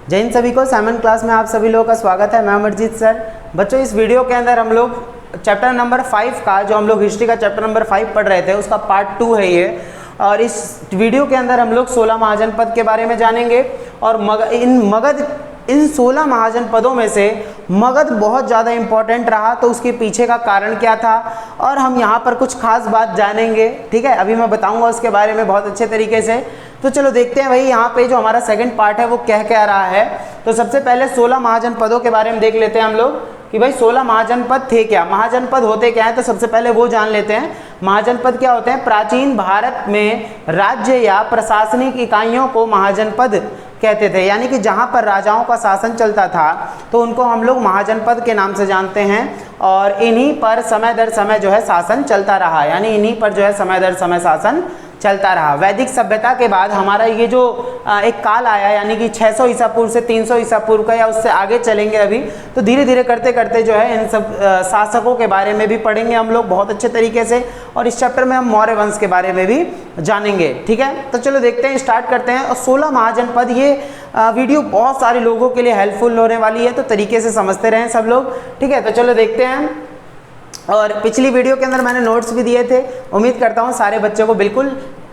जय हिंद सभी को। सेवन क्लास में आप सभी लोगों का स्वागत है। मैं अमरजीत सर। बच्चों, इस वीडियो के अंदर हम लोग चैप्टर नंबर 5 का, जो हम लोग हिस्ट्री का चैप्टर नंबर 5 पढ़ रहे थे, उसका पार्ट 2 है ये। और इस वीडियो के अंदर हम लोग 16 महाजनपद के बारे में जानेंगे। और इन 16 महाजनपदों में से मगध बहुत ज़्यादा इम्पोर्टेंट रहा, तो उसके पीछे का कारण क्या था, और हम यहाँ पर कुछ खास बात जानेंगे। ठीक है, अभी मैं बताऊँगा उसके बारे में बहुत अच्छे तरीके से। तो चलो देखते हैं भाई, यहाँ पे जो हमारा सेकंड पार्ट है वो कह रहा है। तो सबसे पहले 16 महाजनपदों के बारे में देख लेते हैं हम लोग कि भाई 16 महाजनपद थे क्या, महाजनपद होते क्या हैं। तो सबसे पहले वो जान लेते हैं। महाजनपद क्या होते हैं? प्राचीन भारत में राज्य या प्रशासनिक इकाइयों को महाजनपद कहते थे, यानी कि जहाँ पर राजाओं का शासन चलता था तो उनको हम लोग महाजनपद के नाम से जानते हैं। और इन्हीं पर समय दर समय जो है शासन चलता रहा, यानी इन्हीं पर जो है समय दर समय शासन चलता रहा। वैदिक सभ्यता के बाद हमारा ये जो एक काल आया, यानी कि 600 ईसा पूर्व से 300 ईसा पूर्व का, या उससे आगे चलेंगे अभी, तो धीरे धीरे करते करते जो है इन सब शासकों के बारे में भी पढ़ेंगे हम लोग बहुत अच्छे तरीके से। और इस चैप्टर में हम मौर्य वंश के बारे में भी जानेंगे। ठीक है, तो चलो देखते हैं, स्टार्ट करते हैं। और 16 महाजनपद, ये वीडियो बहुत सारे लोगों के लिए हेल्पफुल होने वाली है, तो तरीके से समझते रहें सब लोग। ठीक है, तो चलो देखते हैं। और पिछली वीडियो के अंदर मैंने नोट्स भी दिए थे, उम्मीद करता हूँ सारे बच्चों को बिल्कुल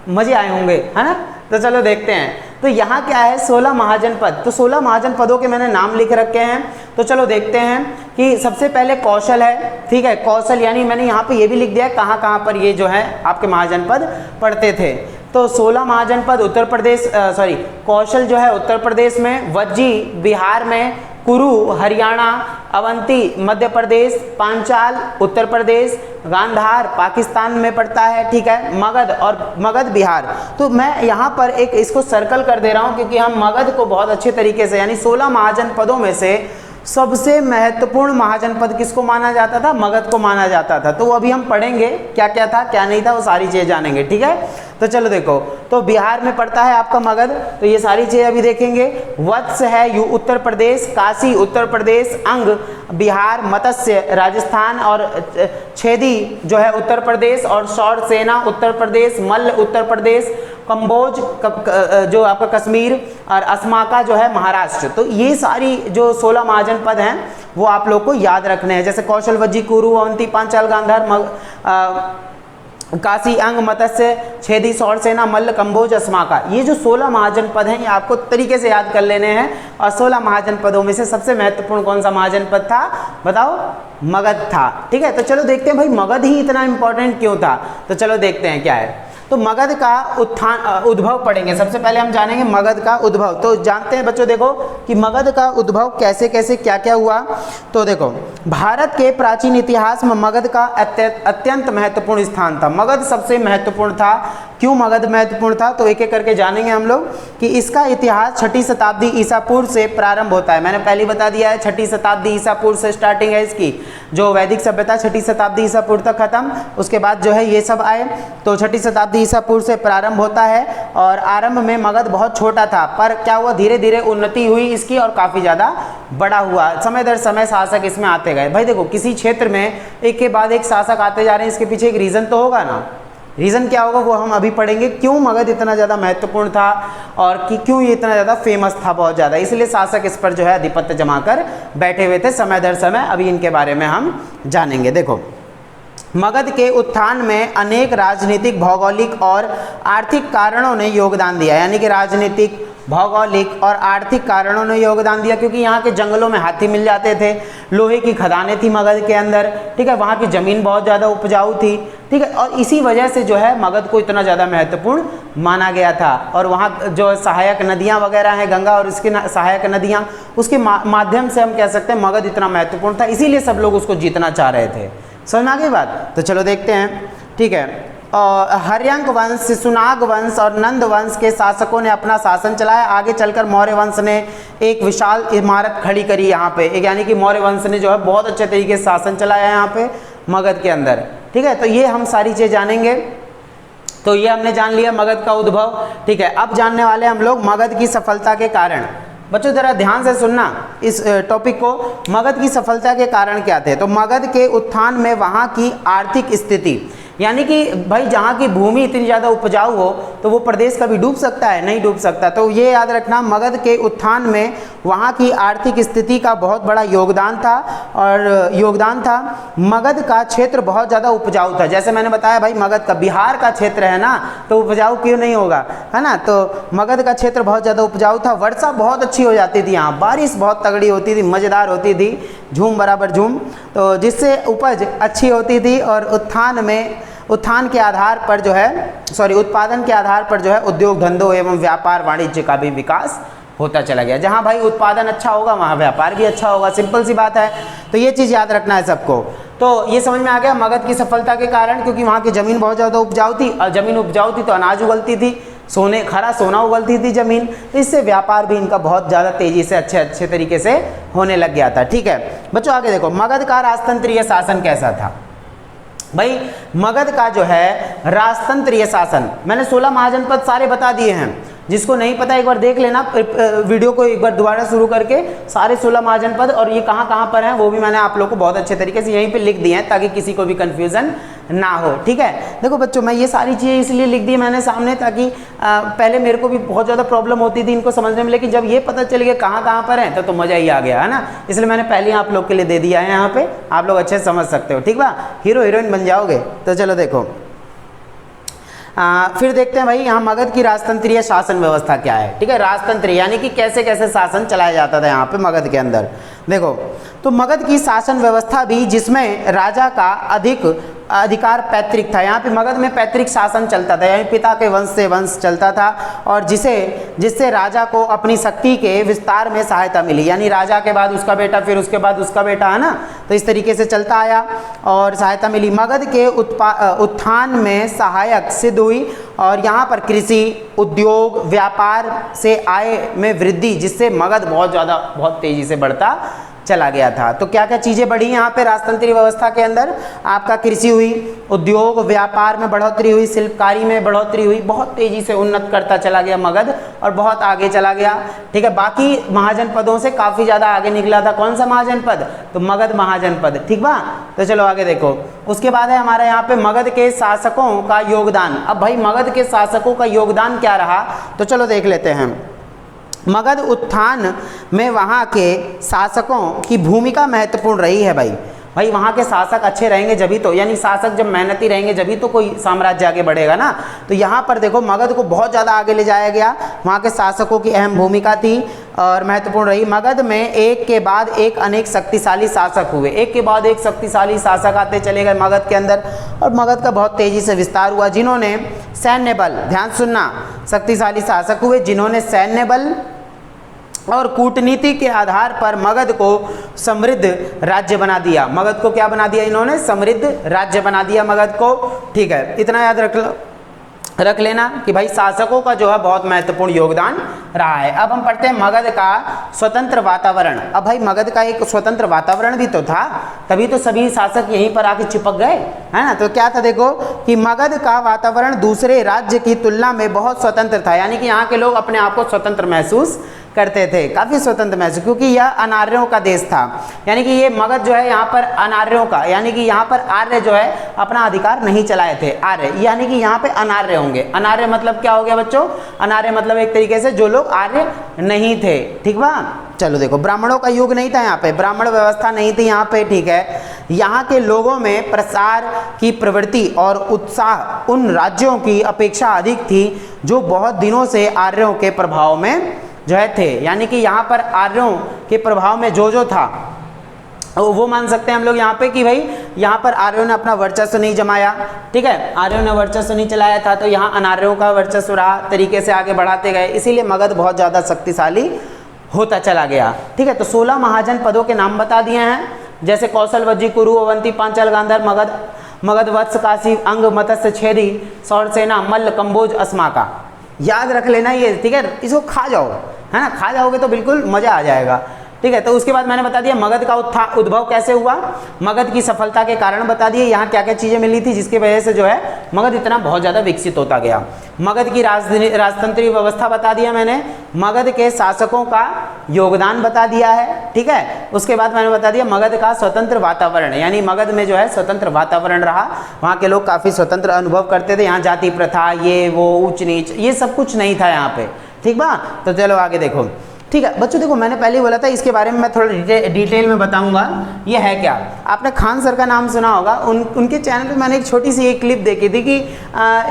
मज़े आए होंगे, है ना। तो चलो देखते हैं। तो यहाँ क्या है, 16 महाजनपद। तो 16 महाजनपदों के मैंने नाम लिख रखे हैं। तो चलो देखते हैं कि सबसे पहले कौशल है। ठीक है, कौशल, यानी मैंने यहाँ पे ये भी लिख दिया है कहाँ कहाँ पर ये जो है आपके महाजनपद पढ़ते थे। तो 16 महाजनपद उत्तर प्रदेश, कौशल जो है उत्तर प्रदेश में, वज्जी बिहार में, कुरु हरियाणा, अवंती मध्य प्रदेश, पांचाल उत्तर प्रदेश, गांधार पाकिस्तान में पड़ता है। ठीक है, मगध बिहार। तो मैं यहाँ पर एक इसको सर्कल कर दे रहा हूँ, क्योंकि हम मगध को बहुत अच्छे तरीके से, यानी 16 महाजनपदों में से सबसे महत्वपूर्ण महाजनपद किसको माना जाता था? मगध को माना जाता था। तो वो अभी हम पढ़ेंगे क्या क्या था क्या नहीं था, वो सारी चीज़ें जानेंगे। ठीक है, तो चलो देखो, तो बिहार में पड़ता है आपका मगध, तो ये सारी चीज़ें अभी देखेंगे। वत्स है उत्तर प्रदेश, काशी उत्तर प्रदेश, अंग बिहार, मत्स्य राजस्थान, और छेदी जो है उत्तर प्रदेश, और शौर सेना उत्तर प्रदेश, मल्ल उत्तर प्रदेश, कंबोज जो आपका कश्मीर, और अस्माका जो है महाराष्ट्र। तो ये सारी जो 16 महाजनपद हैं वो आप लोग को याद रखने हैं। जैसे कौशल, वज्जी, कुरु, अवंती, पांचाल, गांधार, काशी, अंग, मत्स्य, छेदी, शौर सेना, मल्ल, कंबोज, अस्माका, ये जो 16 महाजनपद हैं ये आपको तरीके से याद कर लेने हैं। और 16 महाजनपदों में से सबसे महत्वपूर्ण कौन सा महाजनपद था? बताओ। मगध था। ठीक है, तो चलो देखते हैं भाई मगध ही इतना इंपॉर्टेंट क्यों था। तो चलो देखते हैं क्या है। तो मगध का उद्भव पढ़ेंगे। सबसे पहले हम जानेंगे मगध का उद्भव। तो जानते हैं बच्चों, देखो कि मगध का उद्भव कैसे कैसे क्या क्या हुआ। तो देखो, भारत के प्राचीन इतिहास में मगध का अत्यंत महत्वपूर्ण स्थान था। मगध सबसे महत्वपूर्ण था। क्यों मगध महत्वपूर्ण था? तो एक एक करके जानेंगे हम लोग कि इसका इतिहास 6ठी शताब्दी ईसा पूर्व से प्रारंभ होता है। मैंने पहले बता दिया है, 6ठी शताब्दी ईसा पूर्व से स्टार्टिंग है इसकी। जो वैदिक सभ्यता 6ठी शताब्दी ईसा पूर्व तक खत्म, उसके बाद जो है ये सब आए। तो 6ठी शताब्दी ईसा पूर्व से प्रारंभ होता है। और आरंभ में मगध बहुत छोटा था, पर क्या हुआ, धीरे धीरे उन्नति हुई इसकी और काफ़ी ज़्यादा बड़ा हुआ। समय दर समय शासक इसमें आते गए। भाई देखो, किसी क्षेत्र में एक के बाद एक शासक आते जा रहे हैं, इसके पीछे एक रीज़न तो होगा ना। रीज़न क्या होगा वो हम अभी पढ़ेंगे, क्यों मगध इतना ज़्यादा महत्वपूर्ण था और कि क्यों ये इतना ज़्यादा फेमस था, बहुत ज़्यादा। इसलिए शासक इस पर जो है आधिपत्य जमा कर बैठे हुए थे समय दर समय। अभी इनके बारे में हम जानेंगे। देखो, मगध के उत्थान में अनेक राजनीतिक, भौगोलिक और आर्थिक कारणों ने योगदान दिया। यानी कि राजनीतिक, भौगोलिक और आर्थिक कारणों ने योगदान दिया, क्योंकि यहाँ के जंगलों में हाथी मिल जाते थे, लोहे की खदानें थी मगध के अंदर। ठीक है, वहाँ की ज़मीन बहुत ज़्यादा उपजाऊ थी। ठीक है, और इसी वजह से जो है मगध को इतना ज़्यादा महत्वपूर्ण माना गया था। और वहाँ जो सहायक नदियाँ वगैरह हैं, गंगा और इसकी सहायक नदियाँ, उसके माध्यम से हम कह सकते हैं मगध इतना महत्वपूर्ण था, इसीलिए सब लोग उसको जीतना चाह रहे थे। समझ में आ गई बात? तो चलो देखते हैं। ठीक है, हर्यंक वंश, शिशुनाग वंश और नंद वंश के शासकों ने अपना शासन चलाया। आगे चलकर मौर्य वंश ने एक विशाल इमारत खड़ी करी यहाँ पे, एक, यानी कि मौर्य वंश ने जो है बहुत अच्छे तरीके से शासन चलाया यहाँ पे मगध के अंदर। ठीक है, तो ये हम सारी चीज़ जानेंगे। तो ये हमने जान लिया मगध का उद्भव। ठीक है, अब जानने वाले हम लोग मगध की सफलता के कारण। बच्चों ज़रा ध्यान से सुनना इस टॉपिक को। मगध की सफलता के कारण क्या थे? तो मगध के उत्थान में वहाँ की आर्थिक स्थिति, यानी कि भाई जहाँ की भूमि इतनी ज़्यादा उपजाऊ हो तो वो प्रदेश कभी डूब सकता है? नहीं डूब सकता। तो ये याद रखना, मगध के उत्थान में वहाँ की आर्थिक स्थिति का बहुत बड़ा योगदान था। और योगदान था, मगध का क्षेत्र बहुत ज़्यादा उपजाऊ था। जैसे मैंने बताया भाई, मगध का बिहार का क्षेत्र है ना, तो उपजाऊ क्यों नहीं होगा, है ना। तो मगध का क्षेत्र बहुत ज़्यादा उपजाऊ था। वर्षा बहुत अच्छी हो जाती थी यहाँ, बारिश बहुत तगड़ी होती थी, मज़ेदार होती थी, झूम बराबर झूम, तो जिससे उपज अच्छी होती थी। और उत्थान के आधार पर जो है, उत्पादन के आधार पर जो है उद्योग धंधों एवं व्यापार वाणिज्य का भी विकास होता चला गया। जहाँ भाई उत्पादन अच्छा होगा वहाँ व्यापार भी अच्छा होगा, सिंपल सी बात है। तो ये चीज़ याद रखना है सबको। तो ये समझ में आ गया मगध की सफलता के कारण, क्योंकि वहाँ की ज़मीन बहुत ज़्यादा उपजाऊ थी, और ज़मीन उपजाऊ थी तो अनाज उगलती थी, खरा सोना उगलती थी ज़मीन, तो इससे व्यापार भी इनका बहुत ज़्यादा तेज़ी से अच्छे तरीके से होने लग गया था। ठीक है बच्चों, आगे देखो, मगध का राजतंत्रीय शासन कैसा था। भाई मगध का जो है राजतंत्रीय शासन, मैंने 16 महाजनपद सारे बता दिए हैं। जिसको नहीं पता एक बार देख लेना, वीडियो को एक बार दोबारा शुरू करके, सारे 16 महाजनपद और ये कहाँ कहाँ पर हैं वो भी मैंने आप लोग को बहुत अच्छे तरीके से यहीं पे लिख दिए हैं, ताकि किसी को भी कन्फ्यूज़न ना हो। ठीक है, देखो बच्चों, मैं ये सारी चीज़ें इसलिए लिख दी मैंने सामने, ताकि पहले मेरे को भी बहुत ज़्यादा प्रॉब्लम होती थी इनको समझने में, लेकिन जब ये पता चल गया कहाँ कहाँ पर है तो मज़ा ही आ गया, है ना। इसलिए मैंने पहले आप लोग के लिए दे दिया है यहाँ पे, आप लोग अच्छे से समझ सकते हो। ठीक बा, हीरो हीरोइन बन जाओगे। तो चलो देखो, फिर देखते हैं भाई यहाँ मगध की राजतंत्रीय शासन व्यवस्था क्या है। ठीक है, राजतंत्रीय यानी कि कैसे कैसे शासन चलाया जाता था यहाँ पे मगध के अंदर। देखो, तो मगध की शासन व्यवस्था भी, जिसमें राजा का अधिकार पैतृक था। यहाँ पे मगध में पैतृक शासन चलता था, यानी पिता के वंश से वंश चलता था, और जिससे राजा को अपनी शक्ति के विस्तार में सहायता मिली। यानी राजा के बाद उसका बेटा, फिर उसके बाद उसका बेटा, है ना। तो इस तरीके से चलता आया और सहायता मिली। मगध के उत्थान में सहायक सिद्ध हुई, और यहाँ पर कृषि, उद्योग, व्यापार से आय में वृद्धि, जिससे मगध बहुत तेज़ी से बढ़ता चला गया था। तो क्या क्या चीज़ें बढ़ी यहाँ पे राजतंत्रीय व्यवस्था के अंदर, आपका कृषि हुई, उद्योग व्यापार में बढ़ोतरी हुई, शिल्पकारी में बढ़ोतरी हुई, बहुत तेज़ी से उन्नत करता चला गया मगध और बहुत आगे चला गया। ठीक है, बाकी महाजनपदों से काफ़ी ज़्यादा आगे निकला था। कौन सा महाजनपद? तो मगध महाजनपद। ठीक बा, तो चलो आगे देखो। उसके बाद है हमारे यहाँ पे मगध के शासकों का योगदान। अब भाई मगध के शासकों का योगदान क्या रहा, तो चलो देख लेते हैं। मगध उत्थान में वहाँ के शासकों की भूमिका महत्वपूर्ण रही है। भाई वहाँ के शासक अच्छे रहेंगे जभी तो, यानी शासक जब मेहनती रहेंगे जभी तो कोई साम्राज्य आगे बढ़ेगा ना। तो यहाँ पर देखो मगध को बहुत ज़्यादा आगे ले जाया गया, वहाँ के शासकों की अहम भूमिका थी और महत्वपूर्ण रही। मगध में एक के बाद एक अनेक शक्तिशाली शासक हुए, एक के बाद एक शक्तिशाली शासक आते चले गए मगध के अंदर, और मगध का बहुत तेज़ी से विस्तार हुआ। जिन्होंने सैन्य बल, ध्यान सुनना, शक्तिशाली शासक हुए जिन्होंने सैन्य बल और कूटनीति के आधार पर मगध को समृद्ध राज्य बना दिया। मगध को क्या बना दिया इन्होंने? समृद्ध राज्य बना दिया मगध को। ठीक है, इतना याद रख लेना कि भाई शासकों का जो है बहुत महत्वपूर्ण योगदान रहा है। अब हम पढ़ते हैं मगध का स्वतंत्र वातावरण। अब भाई मगध का एक स्वतंत्र वातावरण भी तो था, तभी तो सभी शासक यहीं पर आके चिपक गए, है ना। तो क्या था देखो कि मगध का वातावरण दूसरे राज्य की तुलना में बहुत स्वतंत्र था, यानी कि यहाँ के लोग अपने आप को स्वतंत्र महसूस करते थे, काफ़ी स्वतंत्र महसूस, क्योंकि यह अनार्यों का देश था। यानी कि ये मगध जो है यहाँ पर अनार्यों का, यानी कि यहाँ पर आर्य जो है अपना अधिकार नहीं चलाए थे। आर्य यानी कि यहाँ पे अनार्य होंगे। अनार्य मतलब क्या हो गया बच्चों? अनार्य मतलब एक तरीके से जो लोग आर्य नहीं थे। ठीक बा, चलो देखो, ब्राह्मणों का युग नहीं था यहाँ पे, ब्राह्मण व्यवस्था नहीं थी यहाँ पे। ठीक है, यहाँ के लोगों में प्रसार की प्रवृत्ति और उत्साह उन राज्यों की अपेक्षा अधिक थी जो बहुत दिनों से आर्यों के प्रभाव में जो है थे। यानी कि यहाँ पर आर्यों के प्रभाव में जो था वो मान सकते हैं हम लोग यहाँ पे कि भाई यहाँ पर आर्यों ने अपना वर्चस्व नहीं जमाया। ठीक है, आर्यों ने वर्चस्व नहीं चलाया था, तो यहाँ अनार्यों का वर्चस्व रहा, तरीके से आगे बढ़ाते गए, इसीलिए मगध बहुत ज़्यादा शक्तिशाली होता चला गया। ठीक है, तो 16 महाजन पदों के नाम बता दिए हैं, जैसे कौशल, वज्जी, कुरु, अवंती, पांचाल, गांधार, मगध, वत्स, काशी, अंग, मत्स्य, छेदी, सौरसेना, मल्ल, कंबोज, अस्माका। याद रख लेना ये, ठीक है, इसको खा जाओ, है ना, खा जाओगे तो बिल्कुल मज़ा आ जाएगा। ठीक है, तो उसके बाद मैंने बता दिया मगध का उद्भव कैसे हुआ, मगध की सफलता के कारण बता दिए, यहाँ क्या क्या चीज़ें मिली थी जिसकी वजह से जो है मगध इतना बहुत ज़्यादा विकसित होता गया। मगध की राजतंत्रीय व्यवस्था बता दिया मैंने, मगध के शासकों का योगदान बता दिया है, ठीक है। उसके बाद मैंने बता दिया मगध का स्वतंत्र वातावरण, यानी मगध में जो है स्वतंत्र वातावरण रहा, वहाँ के लोग काफ़ी स्वतंत्र अनुभव करते थे, यहाँ जाति प्रथा ये वो ऊंच नीच ये सब कुछ नहीं था यहाँ पे, ठीक बा। तो चलो आगे देखो, ठीक है बच्चों। देखो मैंने पहले ही बोला था इसके बारे में मैं थोड़ा डिटेल में बताऊंगा। ये है क्या, आपने खान सर का नाम सुना होगा, उनके चैनल पे मैंने एक छोटी सी एक क्लिप देखी थी कि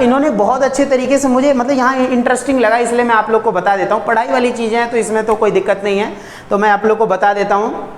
इन्होंने बहुत अच्छे तरीके से, मुझे मतलब यहाँ इंटरेस्टिंग लगा इसलिए मैं आप लोग को बता देता हूँ। पढ़ाई वाली चीज़ें हैं तो इसमें तो कोई दिक्कत नहीं है, तो मैं आप लोग को बता देता हूँ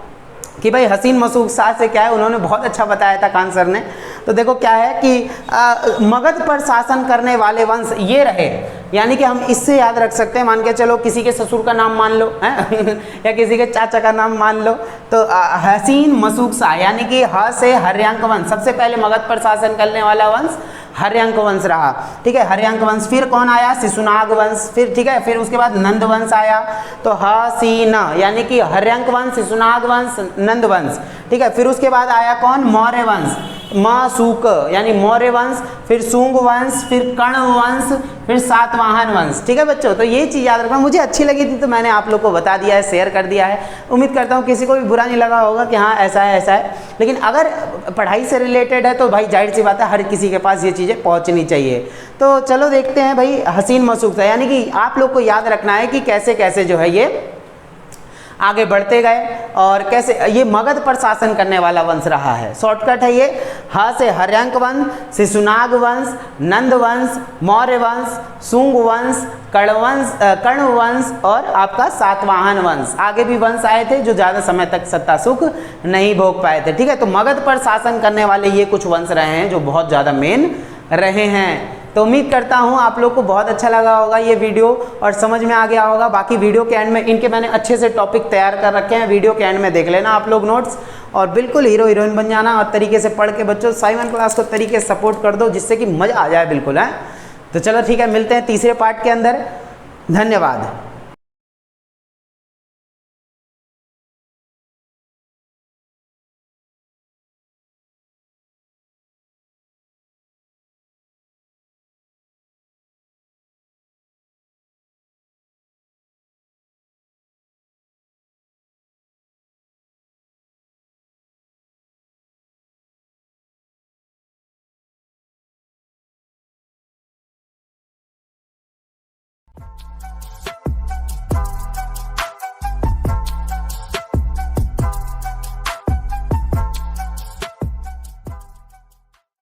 कि भाई हसीन मसूक शाह से क्या है, उन्होंने बहुत अच्छा बताया था खान सर ने। तो देखो क्या है कि मगध पर शासन करने वाले वंश ये रहे, यानी कि हम इससे याद रख सकते हैं, मान के चलो किसी के ससुर का नाम मान लो हैं या किसी के चाचा का नाम मान लो, तो हसीन मसूक शाह यानी कि ह से हर्यांक वंश, सबसे पहले मगध पर शासन करने वाला वंश हर्यांक वंश रहा, ठीक है। हर्यांक वंश, फिर कौन आया, शिशुनाग वंश, फिर ठीक है, फिर उसके बाद नंद वंश आया। तो हसीन यानी कि हर्यांक वंश, शिशुनाग वंश, नंद वंश, ठीक है। फिर उसके बाद आया कौन, मौर्य वंश, मासूक यानी मौर्य वंश, फिर सूंग वंश, फिर कर्ण वंश, फिर सातवाहन वंश, ठीक है बच्चों। तो ये चीज़ याद रखना, मुझे अच्छी लगी थी तो मैंने आप लोग को बता दिया है, शेयर कर दिया है। उम्मीद करता हूँ किसी को भी बुरा नहीं लगा होगा कि हाँ ऐसा है ऐसा है, लेकिन अगर पढ़ाई से रिलेटेड है तो भाई जाहिर सी बात है हर किसी के पास ये चीज़ें पहुँचनी चाहिए। तो चलो देखते हैं भाई हसीन मसूक था, यानी कि आप लोग को याद रखना है कि कैसे कैसे जो है ये आगे बढ़ते गए और कैसे ये मगध पर शासन करने वाला वंश रहा है। शॉर्टकट है ये, ह से हर्यांक वंश, शिशुनाग वंश, नंद वंश, मौर्य वंश, सुंग वंश, कर्ण वंश और आपका सातवाहन वंश। आगे भी वंश आए थे जो ज़्यादा समय तक सत्ता सुख नहीं भोग पाए थे, ठीक है। तो मगध पर शासन करने वाले ये कुछ वंश रहे हैं जो बहुत ज़्यादा मेन रहे हैं। तो उम्मीद करता हूँ आप लोग को बहुत अच्छा लगा होगा ये वीडियो और समझ में आ गया होगा। बाकी वीडियो के एंड में इनके मैंने अच्छे से टॉपिक तैयार कर रखे हैं, वीडियो के एंड में देख लेना आप लोग नोट्स, और बिल्कुल हीरो हीरोइन बन जाना और तरीके से पढ़ के बच्चों साइमन क्लास को तरीके से सपोर्ट कर दो जिससे कि मज़ा आ जाए बिल्कुल है। तो चलो ठीक है, मिलते हैं तीसरे पार्ट के अंदर। धन्यवाद।